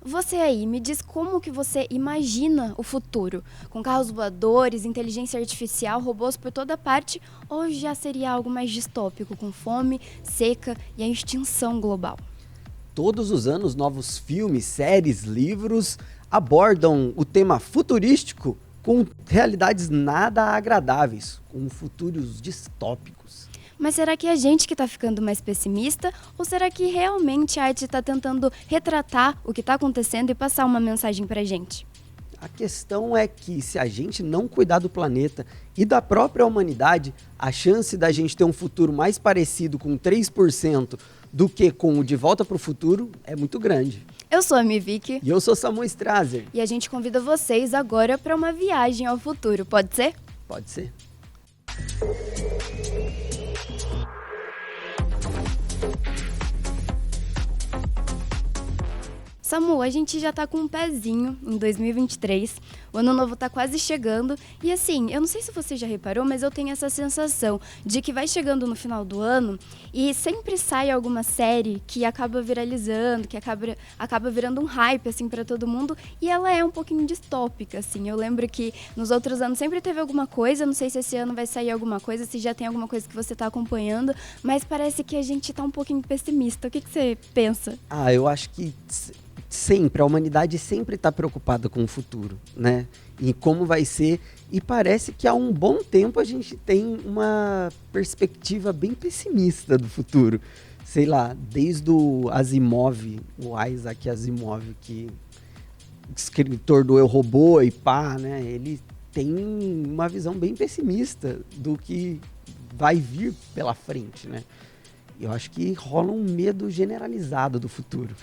Você aí, me diz como que você imagina o futuro? Com carros voadores, inteligência artificial, robôs por toda parte, ou já seria algo mais distópico, com fome, seca e a extinção global? Todos os anos, novos filmes, séries, livros abordam o tema futurístico com realidades nada agradáveis, com futuros distópicos. Mas será que é a gente que está ficando mais pessimista? Ou será que realmente a arte está tentando retratar o que está acontecendo e passar uma mensagem para a gente? A questão é que se a gente não cuidar do planeta e da própria humanidade, a chance da gente ter um futuro mais parecido com 3% do que com o De Volta para o Futuro é muito grande. Eu sou a Miviki E eu sou Samu Strazer. e a gente convida vocês agora para uma viagem ao futuro, pode ser? Pode ser? Samu, a gente já tá com um pezinho em 2023, o ano novo tá quase chegando e assim, eu não sei se você já reparou, mas eu tenho essa sensação de que vai chegando no final do ano e sempre sai alguma série que acaba viralizando, que acaba virando um hype assim pra todo mundo e ela é um pouquinho distópica, assim. Eu lembro que nos outros anos sempre teve alguma coisa, não sei se esse ano vai sair alguma coisa, se já tem alguma coisa que você tá acompanhando, mas parece que a gente tá um pouquinho pessimista. O que você pensa? Eu acho que sempre, a humanidade sempre está preocupada com o futuro, né? E como vai ser. E parece que há um bom tempo a gente tem uma perspectiva bem pessimista do futuro. Sei lá, desde o Asimov, o Isaac Asimov, que escritor do Eu, Robô e pá, né? Ele tem uma visão bem pessimista do que vai vir pela frente, né? Eu acho que rola um medo generalizado do futuro.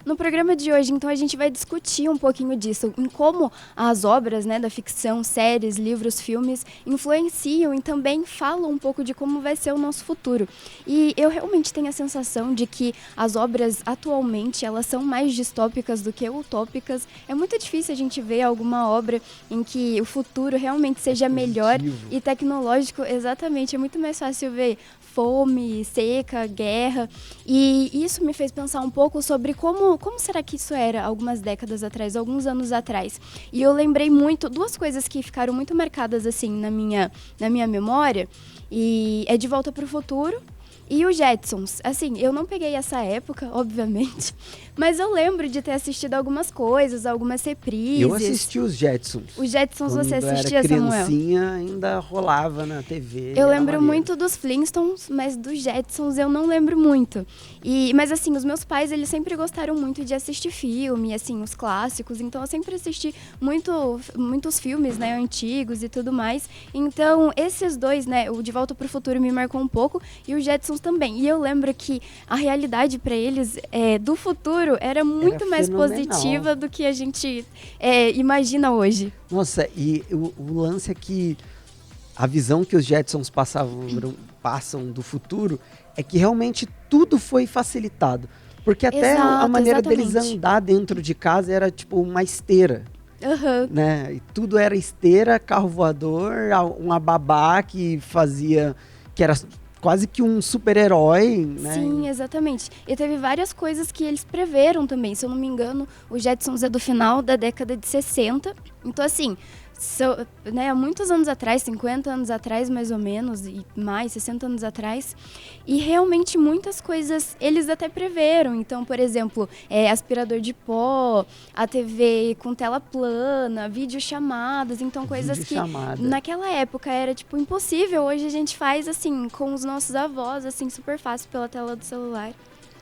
No programa de hoje, então, a gente vai discutir um pouquinho disso, em como as obras, né, da ficção, séries, livros, filmes, influenciam e também falam um pouco de como vai ser o nosso futuro. E eu realmente tenho a sensação de que as obras, atualmente, elas são mais distópicas do que utópicas. É muito difícil a gente ver alguma obra em que o futuro realmente seja melhor e tecnológico. Exatamente, é muito mais fácil ver fome, seca, guerra, e isso me fez pensar um pouco sobre como será que isso era algumas décadas atrás, alguns anos atrás. E eu lembrei muito, duas coisas que ficaram muito marcadas assim na minha memória, e é De Volta para o Futuro e os Jetsons. Assim, eu não peguei essa época, obviamente, mas eu lembro de ter assistido algumas coisas, algumas reprises. Eu assisti os Jetsons. Os Jetsons Quando você eu assistia, era Samuel? criancinha, ainda rolava na TV. Eu era lembro maneiro. muito dos Flintstones, mas dos Jetsons eu não lembro muito. Mas assim, os meus pais, eles sempre gostaram muito de assistir filme, assim, os clássicos. Então eu sempre assisti muitos filmes, né, antigos e tudo mais. Então esses dois, né, o De Volta pro Futuro me marcou um pouco e os Jetsons também. E eu lembro que a realidade para eles do futuro era muito mais fenomenal. positiva do que a gente imagina hoje. Nossa, e o lance é que a visão que os Jetsons passam do futuro é que realmente tudo foi facilitado. Porque até a maneira deles andar dentro de casa era tipo uma esteira. Uhum. Né? E tudo era esteira, carro voador, uma babá que era quase que um super-herói, né? Sim, exatamente. E teve várias coisas que eles preveram também. Se eu não me engano, o Jetsons é do final da década de 60. Então, assim, né, há muitos anos atrás, 50 anos atrás mais ou menos, e mais, 60 anos atrás, e realmente muitas coisas eles até preveram. Então, por exemplo, aspirador de pó, a TV com tela plana, videochamadas, então coisas que naquela época era tipo impossível. Hoje a gente faz assim com os nossos avós, assim, super fácil pela tela do celular.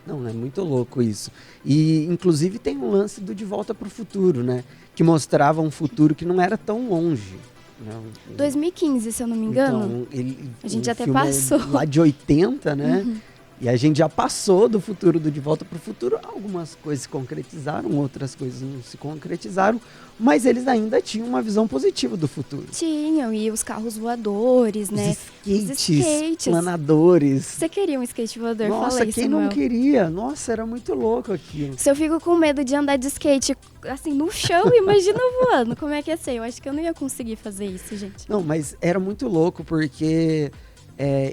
Não, é muito louco isso. E, inclusive, tem um lance do De Volta para o Futuro, né? Que mostrava um futuro que não era tão longe. Né? 2015, se eu não me engano. Então, a gente até passou. Lá de 80, né? Uhum. E a gente já passou do futuro do De Volta para o Futuro. Algumas coisas se concretizaram, outras coisas não se concretizaram. Mas eles ainda tinham uma visão positiva do futuro. Tinham, e os carros voadores, né? Os skates, planadores. Você queria um skate voador? Nossa, Fala aí, quem Samuel. não queria? Nossa, era muito louco aquilo. Se eu fico com medo de andar de skate, assim, no chão, imagina voando. Como é que ia ser? Eu acho que eu não ia conseguir fazer isso, gente. Não, mas era muito louco, porque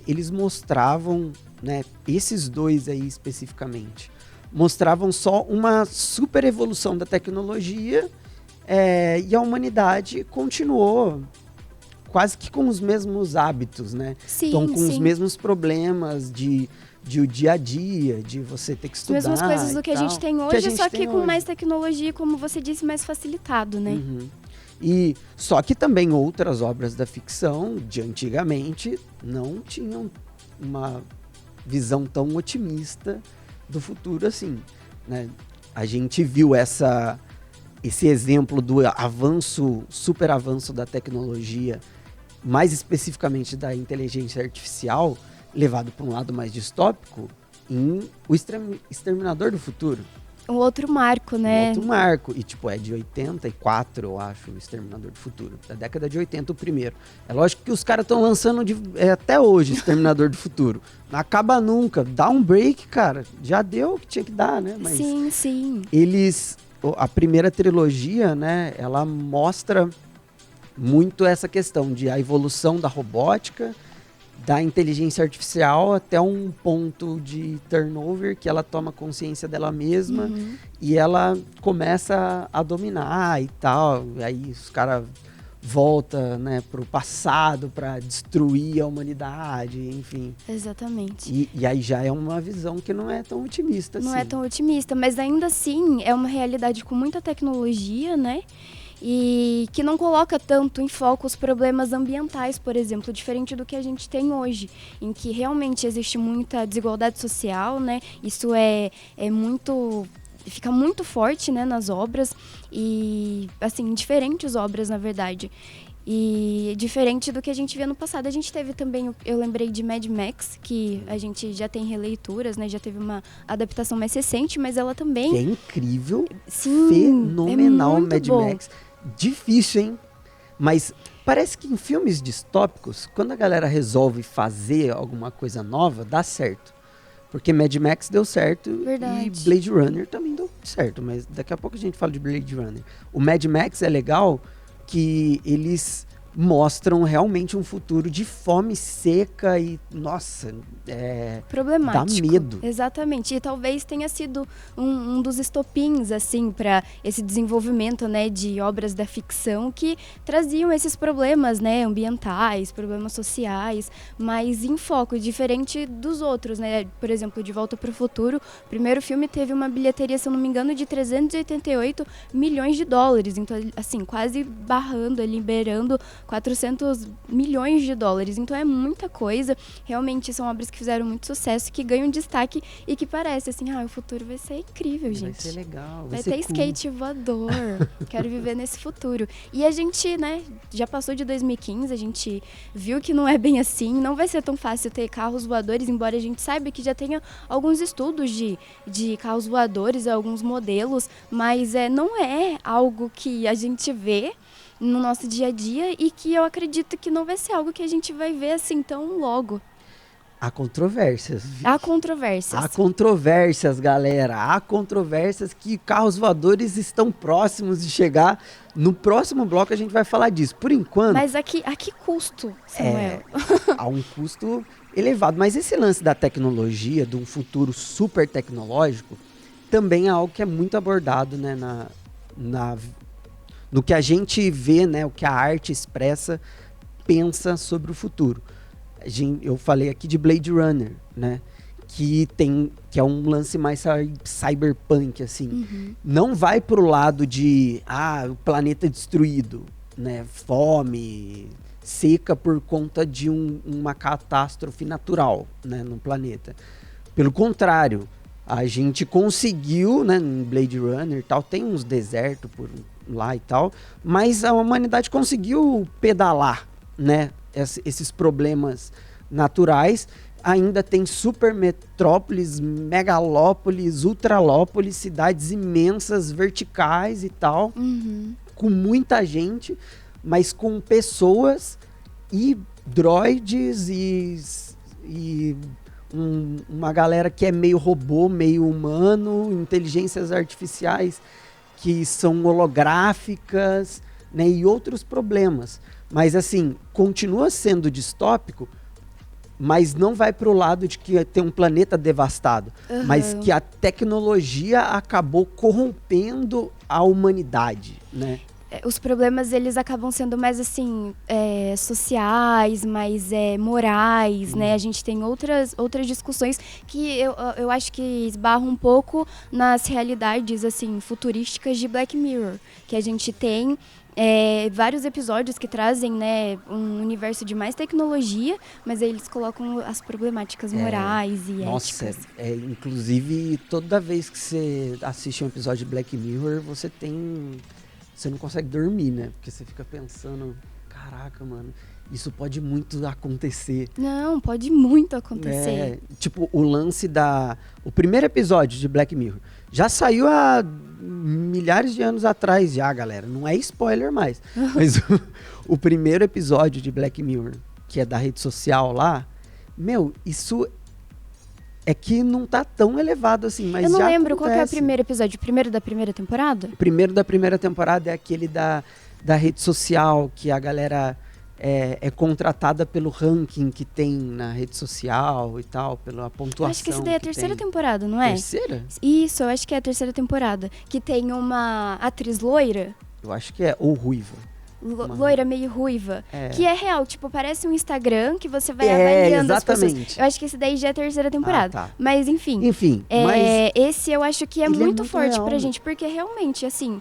eles mostravam, né, esses dois aí especificamente, mostravam só uma super evolução da tecnologia, e a humanidade continuou quase que com os mesmos hábitos, né? Sim, então, com os sim. mesmos problemas de o dia a dia, de você ter que estudar. As mesmas coisas do que a gente tem hoje, só que com hoje. mais tecnologia, como você disse, mais facilitado, né? Uhum. E só que também outras obras da ficção de antigamente não tinham uma visão tão otimista do futuro assim, né? A gente viu esse exemplo do super avanço da tecnologia, mais especificamente da inteligência artificial, levado para um lado mais distópico, em O Exterminador do Futuro. Um outro marco, né? Um outro marco. E, é de 84, eu acho, O Exterminador do Futuro. Da década de 80, o primeiro. É lógico que os caras estão lançando até hoje O Exterminador do Futuro. Não acaba nunca. Dá um break, cara. Já deu o que tinha que dar, né? Mas sim, sim. A primeira trilogia, né? Ela mostra muito essa questão de a evolução da robótica, da inteligência artificial até um ponto de turnover que ela toma consciência dela mesma e ela começa a dominar e tal. E aí os caras voltam, né, pro passado para destruir a humanidade, enfim. Exatamente. E aí já é uma visão que não é tão otimista assim. Não é tão otimista, mas ainda assim é uma realidade com muita tecnologia, né? E que não coloca tanto em foco os problemas ambientais, por exemplo, diferente do que a gente tem hoje, em que realmente existe muita desigualdade social, né? Isso fica muito forte, né, nas obras e, assim, diferentes obras, na verdade. E diferente do que a gente via no passado. A gente teve também, eu lembrei de Mad Max, que a gente já tem releituras, né? Já teve uma adaptação mais recente, mas ela também... Que é incrível, sim, fenomenal, Mad bom. Max. Difícil, hein? Mas parece que em filmes distópicos, quando a galera resolve fazer alguma coisa nova, dá certo. Porque Mad Max deu certo. Verdade. E Blade Runner também deu certo, mas daqui a pouco a gente fala de Blade Runner. O Mad Max é legal que eles mostram realmente um futuro de fome seca e, nossa, problemático. Dá medo. Exatamente. E talvez tenha sido um dos estopins, assim, para esse desenvolvimento, né, de obras da ficção que traziam esses problemas, né, ambientais, problemas sociais, mas em foco, diferente dos outros, né? Por exemplo, De Volta para o Futuro, o primeiro filme teve uma bilheteria, se eu não me engano, de 388 milhões de dólares. Então, assim, quase barrando ali, beirando 400 milhões de dólares. Então é muita coisa. Realmente são obras que fizeram muito sucesso, que ganham destaque e que parece assim, o futuro vai ser incrível, gente. Vai ser legal, vai ser ter cool. Skate voador. Quero viver nesse futuro. E a gente, né, já passou de 2015, a gente viu que não é bem assim, não vai ser tão fácil ter carros voadores, embora a gente saiba que já tenha alguns estudos de carros voadores, alguns modelos, mas não é algo que a gente vê no nosso dia a dia e que eu acredito que não vai ser algo que a gente vai ver assim tão logo. Há controvérsias. Há controvérsias. Há controvérsias, galera. Há controvérsias que carros voadores estão próximos de chegar. No próximo bloco a gente vai falar disso. Por enquanto... Mas a que custo, Samuel? Há um custo elevado. Mas esse lance da tecnologia, de um futuro super tecnológico, também é algo que é muito abordado, né, no que a gente vê, né, o que a arte expressa, pensa sobre o futuro. Eu falei aqui de Blade Runner, né, que é um lance mais cyberpunk, assim. Não vai pro lado de o planeta destruído, né, fome, seca por conta de uma catástrofe natural, né, no planeta. Pelo contrário, a gente conseguiu, né, em Blade Runner e tal, tem uns desertos por lá e tal, mas a humanidade conseguiu pedalar, né, esses problemas naturais. Ainda tem super metrópoles, megalópolis, ultralópolis, cidades imensas, verticais e tal, com muita gente, mas com pessoas e droides e uma galera que é meio robô, meio humano, inteligências artificiais que são holográficas, né, e outros problemas. Mas, assim, continua sendo distópico mas não vai para o lado de que tem um planeta devastado, mas que a tecnologia acabou corrompendo a humanidade, né? Os problemas, eles acabam sendo mais, assim, sociais, mais morais, né? A gente tem outras discussões que eu acho que esbarram um pouco nas realidades, assim, futurísticas de Black Mirror, que a gente tem vários episódios que trazem, né, um universo de mais tecnologia, mas aí eles colocam as problemáticas morais e éticas. Inclusive, toda vez que você assiste um episódio de Black Mirror, você não consegue dormir, né? Porque você fica pensando, caraca, mano, isso pode muito acontecer. Não, pode muito acontecer. Tipo, o lance o primeiro episódio de Black Mirror já saiu há milhares de anos atrás já, galera. Não é spoiler mais. Mas o primeiro episódio de Black Mirror, que é da rede social lá, meu, isso é que não tá tão elevado assim, mas já eu não lembro acontece. Qual que é o primeiro episódio. O primeiro da primeira temporada? O primeiro da primeira temporada é aquele da rede social, que a galera é contratada pelo ranking que tem na rede social e tal, pela pontuação. Eu acho que essa daí é a terceira temporada, não é? Terceira? Isso, eu acho que é a terceira temporada. Que tem uma atriz loira. Eu acho que é, ou ruiva. Loira, meio ruiva. Que é real, tipo, parece um Instagram que você vai exatamente. avaliando as pessoas. Eu acho que esse daí já é a terceira temporada. Tá. Mas, enfim. Mas esse eu acho que é muito forte real, pra gente, porque realmente, assim,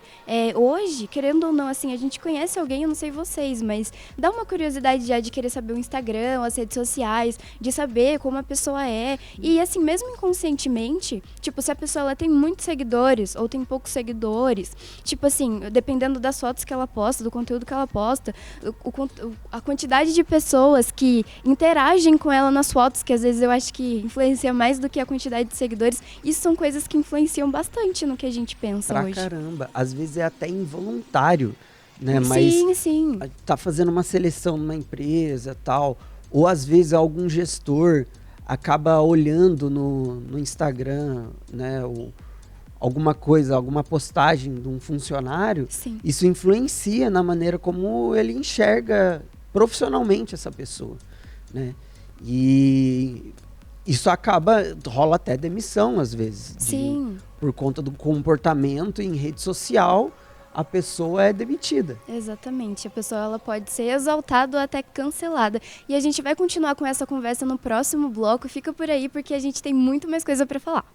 hoje, querendo ou não, assim, a gente conhece alguém, eu não sei vocês, mas dá uma curiosidade já de querer saber o Instagram, as redes sociais, de saber como a pessoa é. E, assim, mesmo inconscientemente, tipo, se a pessoa ela tem muitos seguidores ou tem poucos seguidores, tipo assim, dependendo das fotos que ela posta, do conteúdo que ela posta, a quantidade de pessoas que interagem com ela nas fotos, que às vezes eu acho que influencia mais do que a quantidade de seguidores, isso são coisas que influenciam bastante no que a gente pensa hoje. Caramba, às vezes é até involuntário, né? Mas sim. Tá fazendo uma seleção numa empresa, tal, ou às vezes algum gestor acaba olhando no Instagram, né, alguma coisa, alguma postagem de um funcionário, Sim. Isso influencia na maneira como ele enxerga profissionalmente essa pessoa, né? E isso rola até demissão às vezes. Sim. Por conta do comportamento em rede social, a pessoa é demitida. Exatamente. A pessoa ela pode ser exaltada ou até cancelada. E a gente vai continuar com essa conversa no próximo bloco. Fica por aí porque a gente tem muito mais coisa para falar.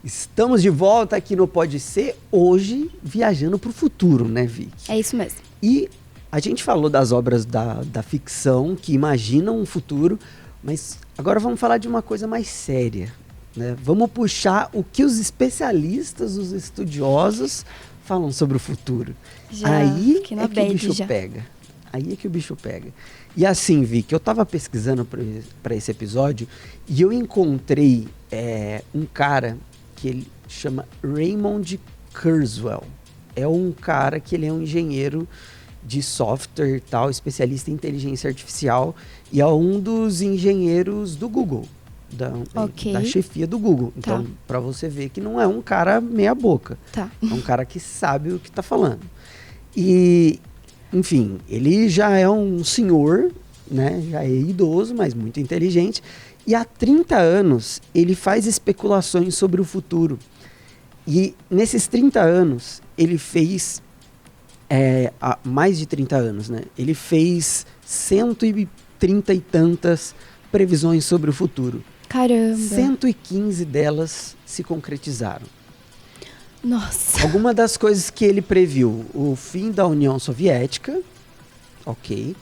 Estamos de volta aqui no Pode Ser, hoje viajando para o futuro, né, Vicky? É isso mesmo. E a gente falou das obras da ficção que imaginam um futuro, mas agora vamos falar de uma coisa mais séria, né? Vamos puxar o que os especialistas, os estudiosos falam sobre o futuro. Aí é que o bicho pega. Aí é que o bicho pega. E assim, Vicky, eu estava pesquisando para esse episódio e eu encontrei um cara que ele chama Raymond Kurzweil. É um cara que ele é um engenheiro de software e tal, especialista em inteligência artificial, e é um dos engenheiros do Google, da chefia do Google. Então, para você ver que não é um cara meia boca. É um cara que sabe o que está falando. E, enfim, ele já é um senhor, né? Já é idoso, mas muito inteligente. E há 30 anos ele faz especulações sobre o futuro. E nesses 30 anos, ele fez, há mais de 30 anos, né? Ele fez 130 e tantas previsões sobre o futuro. Caramba! 115 delas se concretizaram. Nossa! Alguma das coisas que ele previu: o fim da União Soviética, ok.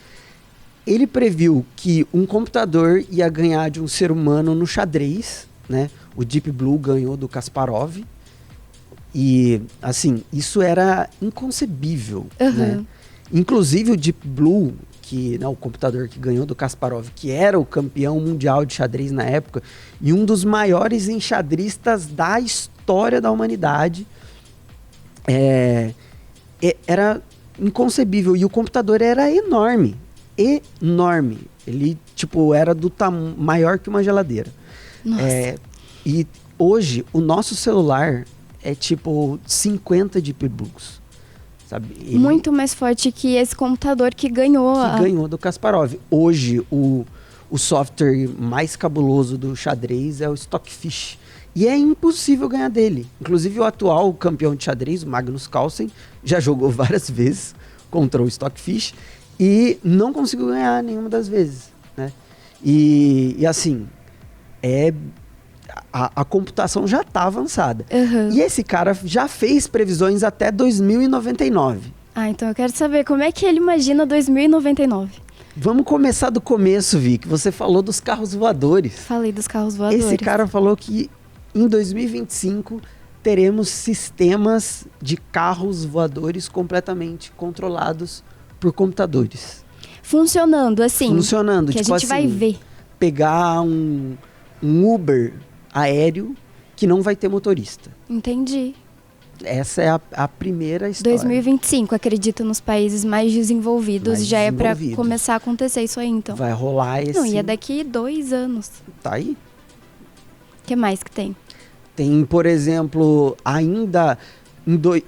Ele previu que um computador ia ganhar de um ser humano no xadrez, né? O Deep Blue ganhou do Kasparov. E, assim, isso era inconcebível, né? Inclusive o Deep Blue, o computador que ganhou do Kasparov, que era o campeão mundial de xadrez na época, e um dos maiores enxadristas da história da humanidade, era inconcebível. E o computador era enorme. Ele, tipo, era maior que uma geladeira. Nossa. E hoje, o nosso celular é tipo 50 Deep Blues, sabe? Muito mais forte que esse computador que ganhou. Ganhou do Kasparov. Hoje, o software mais cabuloso do xadrez é o Stockfish. E é impossível ganhar dele. Inclusive, o atual campeão de xadrez, o Magnus Carlsen, já jogou várias vezes contra o Stockfish e não conseguiu ganhar nenhuma das vezes, né? E assim, a computação já está avançada. Uhum. E esse cara já fez previsões até 2099. Então eu quero saber como é que ele imagina 2099. Vamos começar do começo, Vic. Você falou dos carros voadores. Falei dos carros voadores. Esse cara falou que em 2025 teremos sistemas de carros voadores completamente controlados por computadores. Funcionando, assim. Funcionando. Que tipo a gente vai ver. Pegar um Uber aéreo que não vai ter motorista. Entendi. Essa é a primeira história. 2025, acredito, nos países mais desenvolvidos. Mais já desenvolvidos. é para começar a acontecer isso aí, então. Vai rolar esse... Não, e é daqui 2 anos. Tá aí. O que mais que tem? Tem, por exemplo, ainda...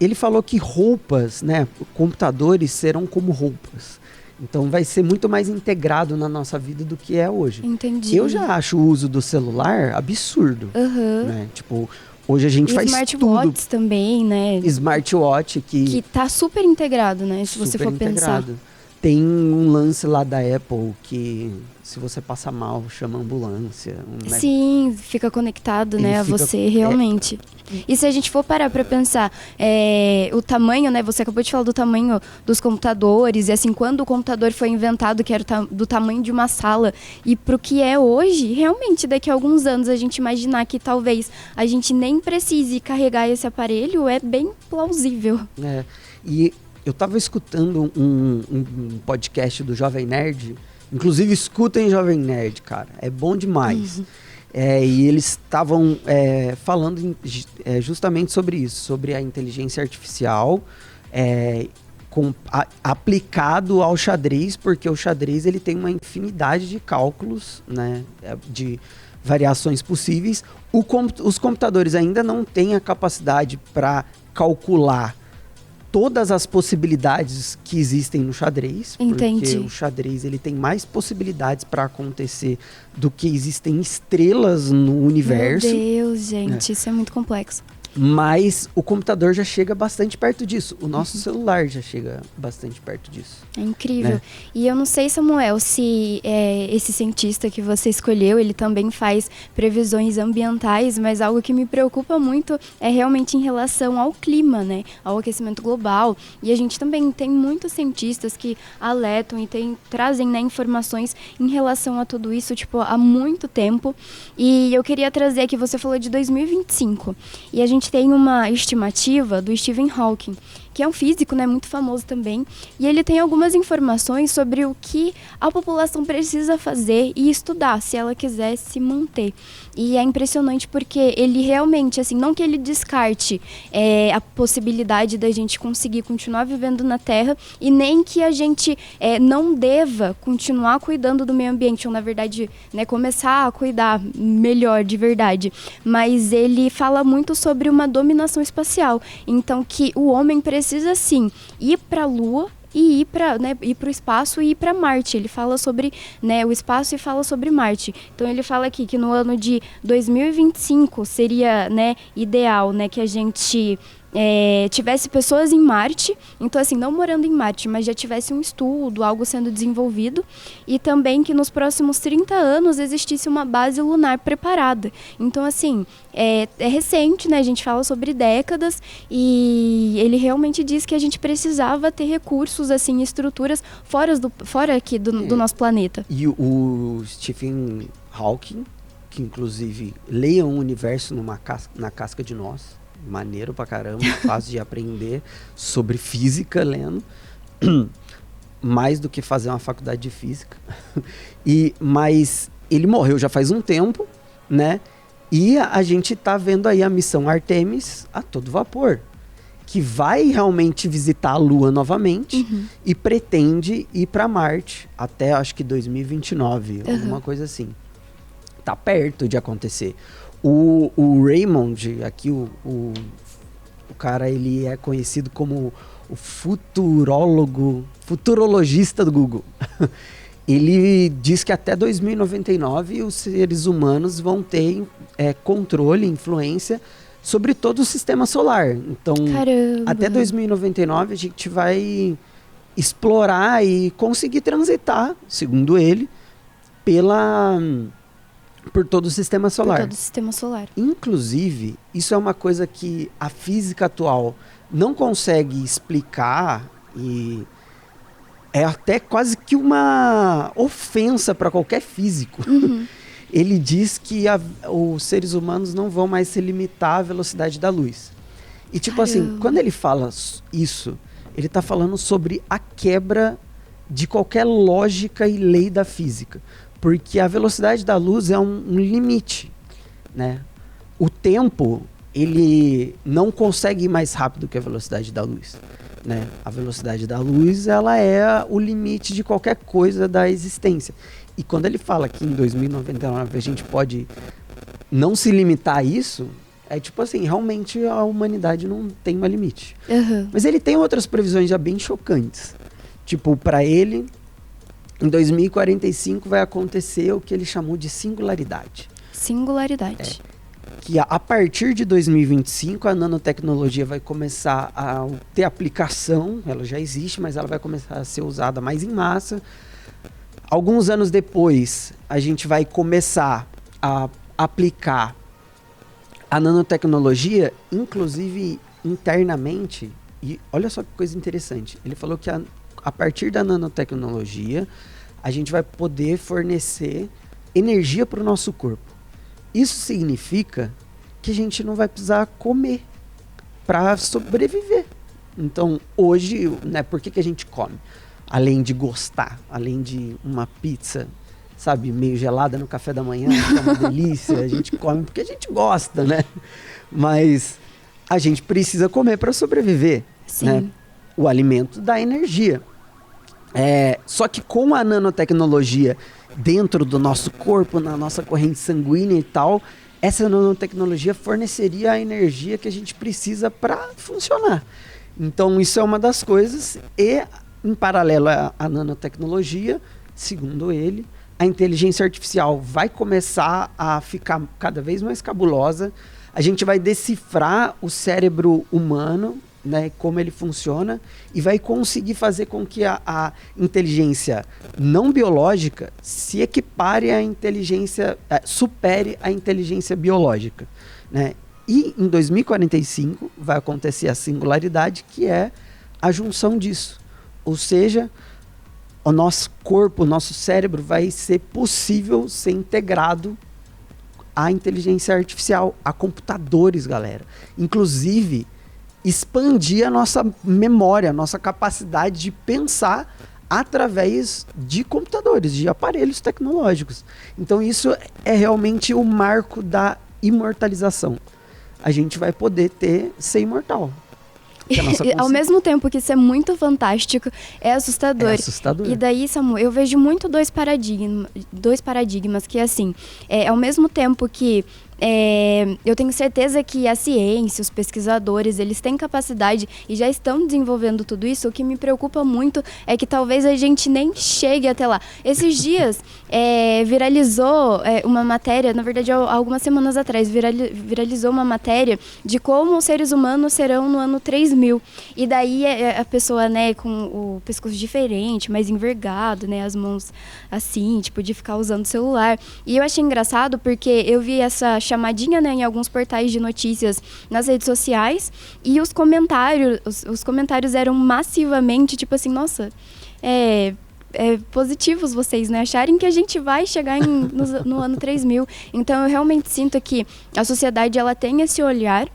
Ele falou que roupas, né? Computadores serão como roupas. Então vai ser muito mais integrado na nossa vida do que é hoje. Entendi. Eu já acho o uso do celular absurdo. Uhum. Né? Tipo, hoje a gente faz tudo. Smartwatches também, né? Smartwatch que tá super integrado, né? Se você super for pensar. integrado. Tem um lance lá da Apple que se você passa mal, chama ambulância. Sim, fica conectado, né, a você realmente. E se a gente for parar para pensar, o tamanho, né, você acabou de falar do tamanho dos computadores, e assim, quando o computador foi inventado, que era do tamanho de uma sala, e pro que é hoje, realmente, daqui a alguns anos, a gente imaginar que talvez a gente nem precise carregar esse aparelho, é bem plausível. E eu estava escutando um podcast do Jovem Nerd. Inclusive, escutem Jovem Nerd, cara. É bom demais. Uhum. E eles estavam falando justamente sobre isso. Sobre a inteligência artificial aplicado ao xadrez. Porque o xadrez ele tem uma infinidade de cálculos, né, de variações possíveis. Os computadores ainda não têm a capacidade para calcular todas as possibilidades que existem no xadrez. Entendi. Porque o xadrez ele tem mais possibilidades para acontecer do que existem estrelas no universo. Meu Deus, gente, isso é muito complexo. Mas o computador já chega bastante perto disso. O nosso celular já chega bastante perto disso. É incrível. Né? E eu não sei, Samuel, se esse cientista que você escolheu, ele também faz previsões ambientais, mas algo que me preocupa muito é realmente em relação ao clima, né? Ao aquecimento global. E a gente também tem muitos cientistas que alertam e trazem, né, informações em relação a tudo isso, tipo, há muito tempo. E eu queria trazer aqui, você falou de 2025. E a gente tem uma estimativa do Stephen Hawking, que é um físico, né, muito famoso também, e ele tem algumas informações sobre o que a população precisa fazer e estudar, se ela quiser se manter. E é impressionante porque ele realmente, assim, não que ele descarte a possibilidade da gente conseguir continuar vivendo na Terra, e nem que a gente não deva continuar cuidando do meio ambiente, ou na verdade, né, começar a cuidar melhor de verdade. Mas ele fala muito sobre uma dominação espacial, então que o homem precisa sim ir para a Lua e ir para o espaço e ir para Marte. Ele fala sobre, né, o espaço e fala sobre Marte. Então ele fala aqui que no ano de 2025 seria, né, ideal, né, que a gente tivesse pessoas em Marte, então assim, não morando em Marte, mas já tivesse um estudo, algo sendo desenvolvido, e também que nos próximos 30 anos existisse uma base lunar preparada. Então assim, é recente, né, a gente fala sobre décadas, e ele realmente diz que a gente precisava ter recursos, assim, estruturas fora aqui do nosso planeta. E o Stephen Hawking, que inclusive leia o universo na casca de nós, maneiro pra caramba, fácil de aprender sobre física lendo, mais do que fazer uma faculdade de física. Mas ele morreu já faz um tempo, né? E a gente tá vendo aí a missão Artemis a todo vapor, que vai realmente visitar a Lua novamente e pretende ir para Marte até, acho que 2029, alguma coisa assim. Tá perto de acontecer. O Raymond, aqui o cara, ele é conhecido como o futurologista do Google. Ele diz que até 2099 os seres humanos vão ter controle, influência sobre todo o sistema solar. Então, Caramba. até 2099 a gente vai explorar e conseguir transitar, segundo ele, por todo o sistema solar. Por todo o sistema solar. Inclusive, isso é uma coisa que a física atual não consegue explicar e é até quase que uma ofensa para qualquer físico. Uhum. Ele diz que os seres humanos não vão mais se limitar à velocidade da luz. E tipo assim, quando ele fala isso, ele está falando sobre a quebra de qualquer lógica e lei da física. Porque a velocidade da luz é um limite, né? O tempo, ele não consegue ir mais rápido que a velocidade da luz, né? A velocidade da luz, ela é o limite de qualquer coisa da existência. E quando ele fala que em 2099 a gente pode não se limitar a isso, é tipo assim, realmente a humanidade não tem mais limite. Uhum. Mas ele tem outras previsões já bem chocantes. Tipo, para ele, em 2045 vai acontecer o que ele chamou de singularidade. Singularidade. Que a partir de 2025 a nanotecnologia vai começar a ter aplicação, ela já existe, mas ela vai começar a ser usada mais em massa. Alguns anos depois, a gente vai começar a aplicar a nanotecnologia, inclusive internamente. E olha só que coisa interessante. Ele falou que a partir da nanotecnologia, a gente vai poder fornecer energia para o nosso corpo. Isso significa que a gente não vai precisar comer para sobreviver. Então, hoje, né, por que a gente come? Além de gostar, além de uma pizza, sabe, meio gelada no café da manhã, que é uma delícia, a gente come porque a gente gosta, né? Mas a gente precisa comer para sobreviver. Sim. Né? O alimento dá energia. Só que com a nanotecnologia dentro do nosso corpo, na nossa corrente sanguínea e tal, essa nanotecnologia forneceria a energia que a gente precisa para funcionar. Então, isso é uma das coisas. E, em paralelo à nanotecnologia, segundo ele, a inteligência artificial vai começar a ficar cada vez mais cabulosa. A gente vai decifrar o cérebro humano, né, como ele funciona, e vai conseguir fazer com que a inteligência não biológica se equipare à inteligência, supere a inteligência biológica, né? E em 2045 vai acontecer a singularidade, que é a junção disso. Ou seja, o nosso corpo, o nosso cérebro vai ser possível ser integrado à inteligência artificial, a computadores, galera. Inclusive, expandir a nossa memória, a nossa capacidade de pensar através de computadores, de aparelhos tecnológicos. Então isso é realmente o marco da imortalização. A gente vai poder ser imortal. Ao mesmo tempo que isso é muito fantástico, é assustador. É assustador. E daí, Samu, eu vejo muito dois paradigmas que, assim, ao mesmo tempo que eu tenho certeza que a ciência, os pesquisadores, eles têm capacidade e já estão desenvolvendo tudo isso. O que me preocupa muito é que talvez a gente nem chegue até lá. Esses dias viralizou uma matéria, na verdade, algumas semanas atrás, viralizou uma matéria de como os seres humanos serão no ano 3000. E daí a pessoa, né, com o pescoço diferente, mais envergado, né, as mãos assim, tipo, de ficar usando o celular. E eu achei engraçado porque eu vi essa chamadinha, né, em alguns portais de notícias nas redes sociais, e os comentários eram massivamente, tipo assim, nossa, positivos vocês, né, acharem que a gente vai chegar no ano 3000. Então eu realmente sinto que a sociedade, ela tem esse olhar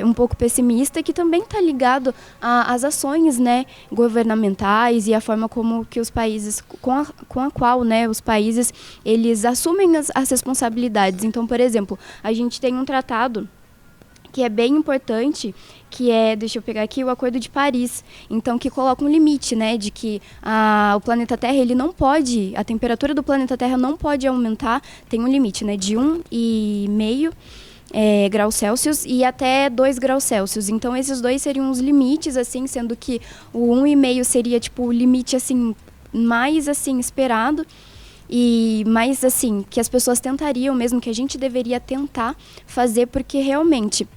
um pouco pessimista, que também está ligado às ações, né, governamentais e a forma como que os países, com a qual, né, os países, eles assumem as responsabilidades. Então, por exemplo, a gente tem um tratado que é bem importante, que é, deixa eu pegar aqui, o Acordo de Paris, então que coloca um limite, né, de que o planeta Terra, ele não pode, a temperatura do planeta Terra não pode aumentar, tem um limite, né, de 1,5 graus Celsius e até 2 graus Celsius. Então, esses dois seriam os limites, assim, sendo que o 1,5 seria, tipo, o limite, assim, mais, assim, esperado e mais, assim, que as pessoas tentariam mesmo, que a gente deveria tentar fazer, porque realmente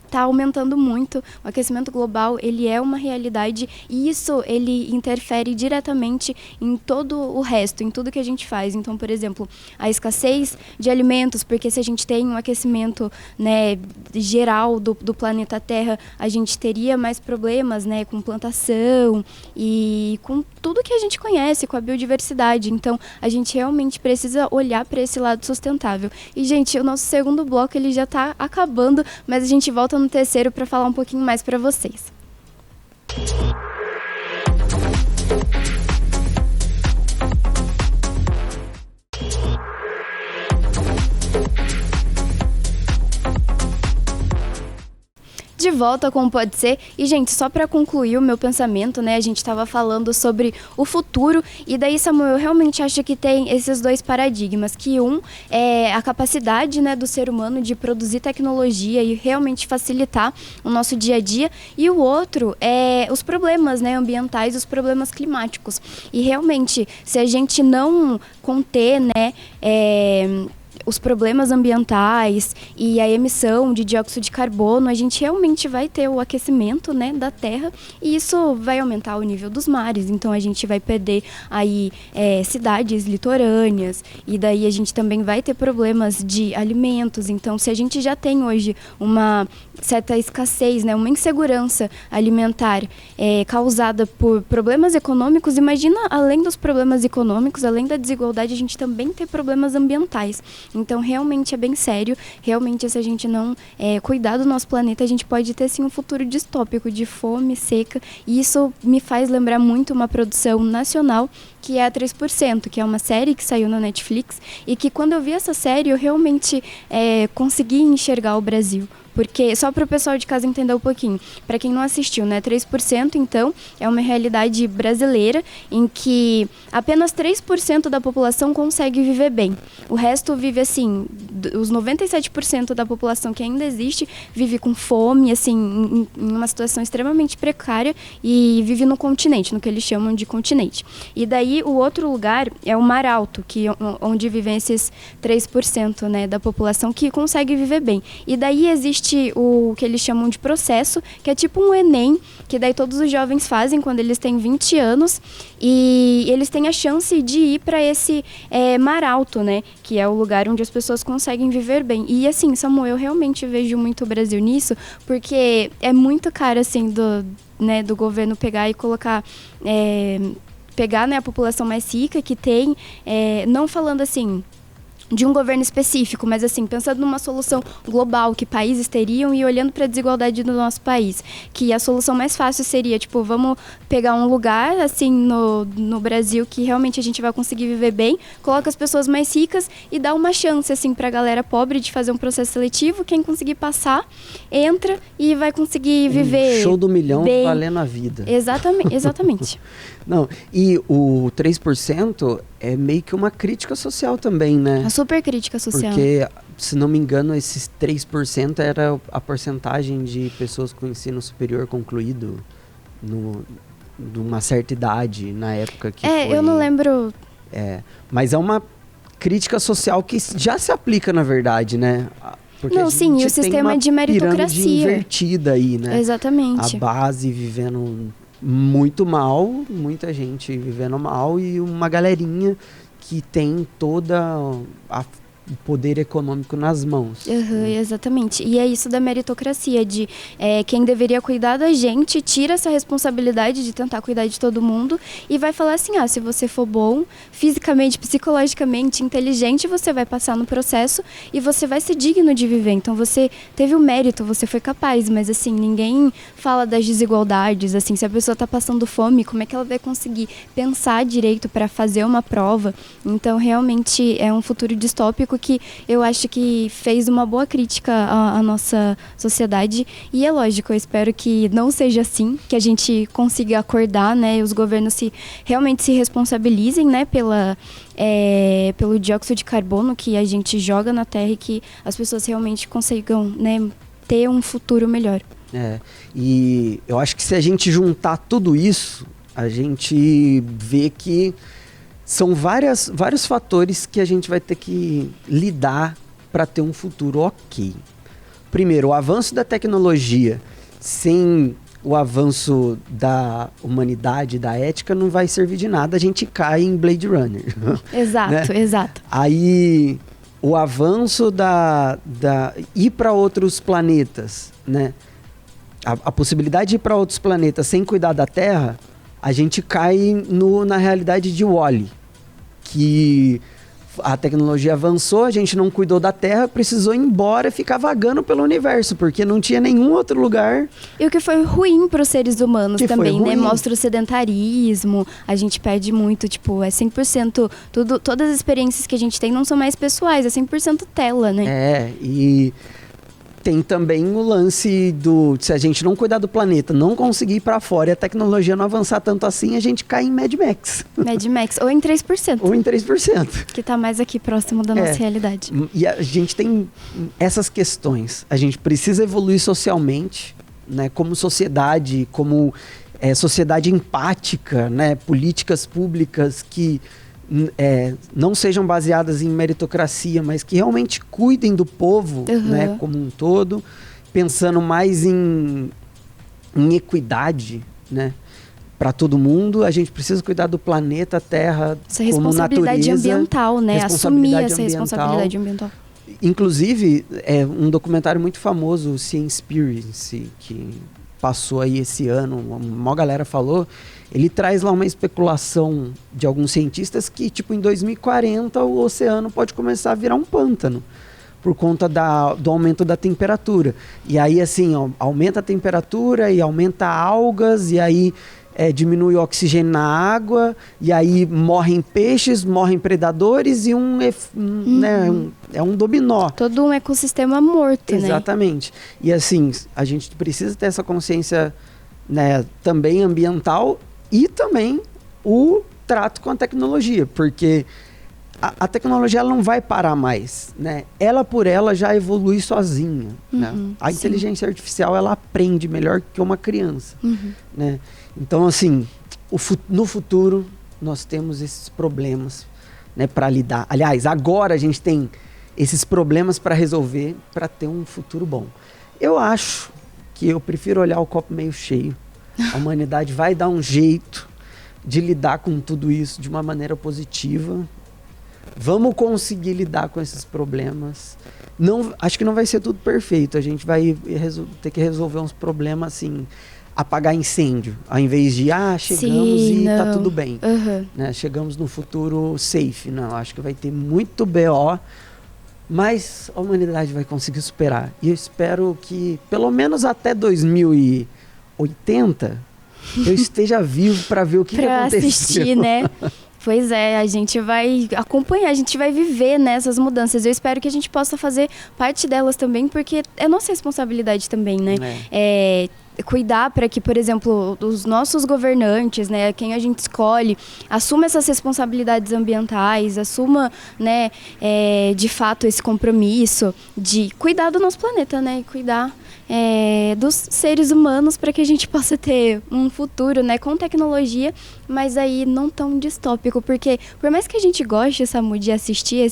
está aumentando muito. O aquecimento global, ele é uma realidade e isso, ele interfere diretamente em todo o resto, em tudo que a gente faz. Então, por exemplo, a escassez de alimentos, porque se a gente tem um aquecimento, né, geral do planeta Terra, a gente teria mais problemas, né, com plantação e com tudo que a gente conhece, com a biodiversidade. Então, a gente realmente precisa olhar para esse lado sustentável. E, gente, o nosso segundo bloco, ele já está acabando, mas a gente volta no terceiro para falar um pouquinho mais para vocês. De volta com o Pode Ser. E, gente, só para concluir o meu pensamento, né, a gente estava falando sobre o futuro e daí, Samuel, eu realmente acho que tem esses dois paradigmas, que um é a capacidade, né, do ser humano de produzir tecnologia e realmente facilitar o nosso dia a dia, e o outro é os problemas, né, ambientais, os problemas climáticos. E realmente, se a gente não conter, né, os problemas ambientais e a emissão de dióxido de carbono, a gente realmente vai ter o aquecimento, né, da Terra, e isso vai aumentar o nível dos mares. Então a gente vai perder aí cidades litorâneas, e daí a gente também vai ter problemas de alimentos. Então, se a gente já tem hoje uma certa escassez, né, uma insegurança alimentar causada por problemas econômicos, imagina, além dos problemas econômicos, além da desigualdade, a gente também tem problemas ambientais. Então, realmente é bem sério. Realmente, se a gente não cuidar do nosso planeta, a gente pode ter, sim, um futuro distópico de fome, seca. E isso me faz lembrar muito uma produção nacional, que é a 3%, que é uma série que saiu na Netflix. E que, quando eu vi essa série, eu realmente consegui enxergar o Brasil. Porque, só para o pessoal de casa entender um pouquinho, para quem não assistiu, né, 3%, então, é uma realidade brasileira em que apenas 3% da população consegue viver bem. O resto vive, assim, os 97% da população que ainda existe vive com fome, assim, em uma situação extremamente precária, e vive no continente, no que eles chamam de continente. E daí, o outro lugar é o Mar Alto, onde vivem esses 3%, né, da população que consegue viver bem. E daí existe o que eles chamam de processo, que é tipo um Enem, que daí todos os jovens fazem quando eles têm 20 anos, e eles têm a chance de ir para esse Mar Alto, né, que é o lugar onde as pessoas conseguem viver bem. E assim, Samuel, eu realmente vejo muito o Brasil nisso, porque é muito caro, assim, do governo pegar e colocar... pegar, né, a população mais rica que tem, não falando assim de um governo específico, mas assim, pensando numa solução global que países teriam e olhando para a desigualdade do nosso país, que a solução mais fácil seria, tipo, vamos pegar um lugar, assim, no Brasil que realmente a gente vai conseguir viver bem, coloca as pessoas mais ricas e dá uma chance, assim, para a galera pobre de fazer um processo seletivo, quem conseguir passar, entra e vai conseguir viver show do milhão bem. Valendo a vida. Exatamente. Não, e o 3% é meio que uma crítica social também, né? Uma super crítica social. Porque, se não me engano, esses 3% era a porcentagem de pessoas com ensino superior concluído de uma certa idade, na época que foi... eu não lembro... mas é uma crítica social que já se aplica, na verdade, né? Porque não, sim, e o sistema de meritocracia invertida aí, né? Exatamente. A base vivendo muito mal, muita gente vivendo mal, e uma galerinha que tem toda o poder econômico nas mãos. Exatamente. E é isso da meritocracia, de quem deveria cuidar da gente tira essa responsabilidade de tentar cuidar de todo mundo e vai falar assim, se você for bom, fisicamente, psicologicamente, inteligente, você vai passar no processo e você vai ser digno de viver. Então você teve o mérito, você foi capaz, mas assim, ninguém fala das desigualdades, assim, se a pessoa está passando fome, como é que ela vai conseguir pensar direito para fazer uma prova? Então realmente é um futuro distópico pouco que eu acho que fez uma boa crítica à nossa sociedade. E é lógico, eu espero que não seja assim, que a gente consiga acordar, né? E os governos realmente se responsabilizem, né? Pelo dióxido de carbono que a gente joga na Terra e que as pessoas realmente consigam, né, ter um futuro melhor. E eu acho que se a gente juntar tudo isso, a gente vê que são vários fatores que a gente vai ter que lidar para ter um futuro ok. Primeiro, o avanço da tecnologia sem o avanço da humanidade, da ética, não vai servir de nada, a gente cai em Blade Runner. Exato, né? Exato. Aí, o avanço ir para outros planetas, né? A possibilidade de ir para outros planetas sem cuidar da Terra, a gente cai na realidade de Wall-E, que a tecnologia avançou, a gente não cuidou da Terra, precisou ir embora e ficar vagando pelo universo, porque não tinha nenhum outro lugar. E o que foi ruim para os seres humanos também, né? Mostra o sedentarismo, a gente perde muito, tipo, é 100%, todas as experiências que a gente tem não são mais pessoais, é 100% tela, né? E tem também o lance se a gente não cuidar do planeta, não conseguir ir para fora e a tecnologia não avançar tanto assim, a gente cai em Mad Max. Mad Max, ou em 3%. Ou em 3%. Que está mais aqui próximo da nossa realidade. E a gente tem essas questões. A gente precisa evoluir socialmente, né, como sociedade, como sociedade empática, né, políticas públicas que não sejam baseadas em meritocracia, mas que realmente cuidem do povo, né, como um todo, pensando mais em equidade, né, para todo mundo. A gente precisa cuidar do planeta Terra, essa responsabilidade ambiental, né, assumir essa responsabilidade ambiental. Inclusive, um documentário muito famoso, o Seaspiracy, que passou aí esse ano, uma galera falou, ele traz lá uma especulação de alguns cientistas que, tipo, em 2040 o oceano pode começar a virar um pântano por conta do aumento da temperatura. E aí, assim, aumenta a temperatura e aumenta algas, e aí diminui o oxigênio na água, e aí morrem peixes, morrem predadores, e é um dominó. Todo um ecossistema morto, né? Exatamente. E assim, a gente precisa ter essa consciência, né, também ambiental e também o trato com a tecnologia, porque a tecnologia ela não vai parar mais, né? Ela por ela já evolui sozinha, né? A inteligência artificial ela aprende melhor que uma criança, né? Então, assim, no futuro nós temos esses problemas, né, para lidar. Aliás, agora a gente tem esses problemas para resolver para ter um futuro bom. Eu acho que eu prefiro olhar o copo meio cheio. A humanidade vai dar um jeito de lidar com tudo isso de uma maneira positiva. Vamos conseguir lidar com esses problemas. Acho que não vai ser tudo perfeito. A gente vai ter que resolver uns problemas assim, apagar incêndio, ao invés de chegamos tá tudo bem, né? Chegamos no futuro safe. Não, acho que vai ter muito BO, mas a humanidade vai conseguir superar. E eu espero que pelo menos até 2080 eu esteja vivo para ver o que aconteceu. Para assistir, né? Pois é, a gente vai acompanhar, a gente vai viver nessas mudanças. Eu espero que a gente possa fazer parte delas também, porque é nossa responsabilidade também, né? Cuidar para que, por exemplo, os nossos governantes, né, quem a gente escolhe, assuma essas responsabilidades ambientais, assuma, né, de fato esse compromisso de cuidar do nosso planeta, né, e cuidar dos seres humanos para que a gente possa ter um futuro, né, com tecnologia, mas aí não tão distópico, porque por mais que a gente goste, Samu, de assistir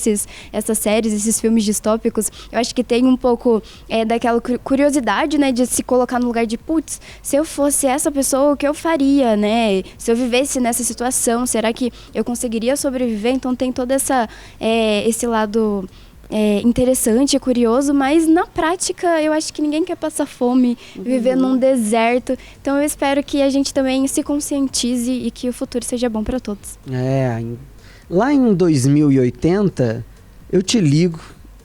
essas séries, esses filmes distópicos, eu acho que tem um pouco daquela curiosidade, né, de se colocar no lugar de putz, se eu fosse essa pessoa, o que eu faria, né? Se eu vivesse nessa situação, será que eu conseguiria sobreviver? Então tem todo esse lado interessante, curioso, mas na prática eu acho que ninguém quer passar fome, viver num deserto. Então eu espero que a gente também se conscientize e que o futuro seja bom para todos. Lá em 2080, eu te ligo.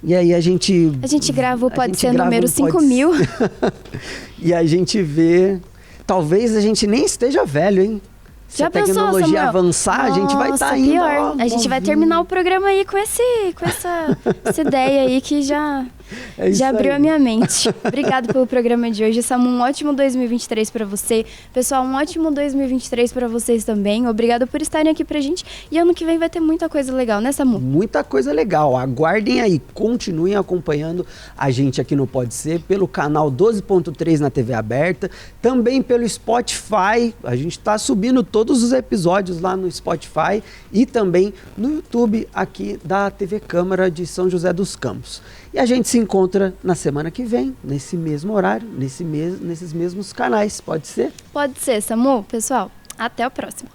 E aí a gente grava o Pode Ser número 5000. E a gente vê... Talvez a gente nem esteja velho, hein? Se a tecnologia Samuel? avançar, a gente vai estar indo. Pior. A gente vai terminar o programa aí com essa ideia aí que já abriu a minha mente. Obrigado pelo programa de hoje, Samu. Um ótimo 2023 para você. Pessoal, um ótimo 2023 para vocês também. Obrigado por estarem aqui pra gente. E ano que vem vai ter muita coisa legal, né, Samu? Muita coisa legal. Aguardem aí. Continuem acompanhando a gente aqui no Pode Ser, pelo canal 12.3 na TV aberta, também pelo Spotify. A gente está subindo todos os episódios lá no Spotify e também no YouTube aqui da TV Câmara de São José dos Campos. E a gente se encontra na semana que vem, nesse mesmo horário, nesses mesmos canais. Pode ser? Pode ser, Samu. Pessoal, até a próxima.